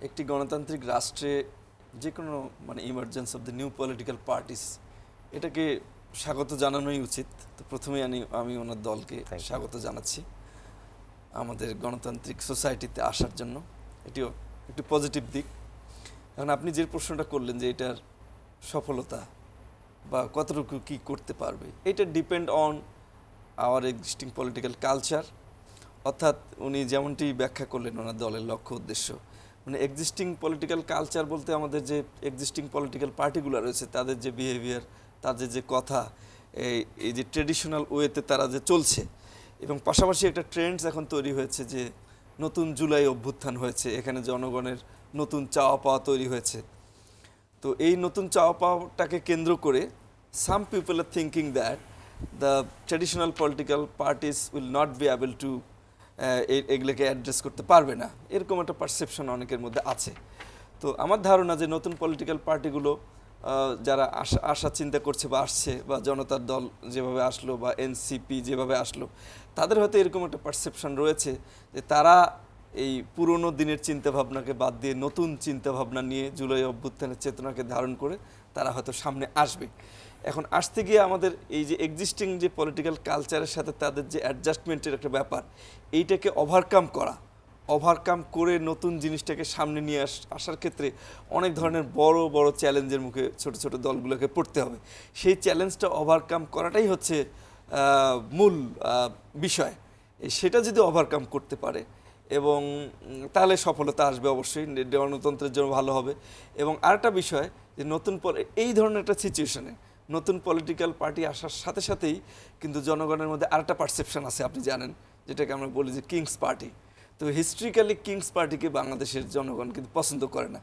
একটি গণতান্ত্রিক রাষ্ট্রে যে কোনো emergence of the new political parties এটাকে স্বাগত জানানোই উচিত। তো প্রথমেই আমি ওনার দলকে স্বাগত জানাচ্ছি আমাদের গণতান্ত্রিক সোসাইটিতে আসার জন্য। এটিও একটি পজিটিভ দিক। এখন আপনি যে প্রশ্নটা করলেন যে এটার সফলতা বা কতটুকু কী করতে পারবে, এটা depend on our existing political culture. অর্থাৎ উনি যেমনটি ব্যাখ্যা করলেন ওনার দলের লক্ষ্য উদ্দেশ্য, এক্সিস্টিং পলিটিক্যাল কালচার বলতে আমাদের যে এক্সিস্টিং পলিটিক্যাল পার্টিগুলো রয়েছে তাদের যে বিহেভিয়ার, তাদের যে কথা, এই যে ট্রেডিশনাল ওয়েতে তারা যে চলছে, এবং পাশাপাশি একটা ট্রেন্ডস এখন তৈরি হয়েছে যে নতুন জুলাই অভ্যুত্থান হয়েছে, এখানে জনগণের নতুন চাওয়া পাওয়া তৈরি হয়েছে। তো এই নতুন চাওয়া পাওয়াটাকে কেন্দ্র করে some people are thinking that the traditional political parties will not be able to এগুলোকে অ্যাড্রেস করতে পারবে না, এরকম একটা পারসেপশন অনেকের মধ্যে আছে। তো আমার ধারণা যে নতুন পলিটিক্যাল পার্টিগুলো যারা আশা চিন্তা করছে বা আসছে, বা জনতার দল যেভাবে আসলো বা এনসিপি যেভাবে আসলো, তাদের হয়তো এরকম একটা পারসেপশন রয়েছে যে তারা এই পুরনো দিনের চিন্তাভাবনাকে বাদ দিয়ে নতুন চিন্তাভাবনা নিয়ে জুলাই অভ্যুত্থানের চেতনাকে ধারণ করে তারা হয়তো সামনে আসবে। এখন আসতে গিয়ে আমাদের এই যে এক্সিস্টিং যে পলিটিক্যাল কালচারের সাথে তাদের যে অ্যাডজাস্টমেন্টের একটা ব্যাপার, এইটাকে ওভারকাম করে নতুন জিনিসটাকে সামনে নিয়ে আসার ক্ষেত্রে অনেক ধরনের বড় বড় চ্যালেঞ্জের মুখে ছোট ছোট দলগুলোকে পড়তে হবে। সেই চ্যালেঞ্জটা ওভারকাম করাটাই হচ্ছে মূল বিষয়। সেটা যদি ওভারকাম করতে পারে এবং তাহলে সফলতা আসবে, অবশ্যই গণতন্ত্রের জন্য ভালো হবে। এবং আরেকটা বিষয় যে এই ধরনের একটা সিচুয়েশনে নতুন পলিটিক্যাল পার্টি আসার সাথে সাথেই কিন্তু জনগণের মধ্যে আরেকটা পারসেপশন আছে, আপনি জানেন, যেটাকে আমরা বলি যে কিংস পার্টি। তো হিস্ট্রিক্যালি কিংস পার্টিকে বাংলাদেশের জনগণ কিন্তু পছন্দ করে না।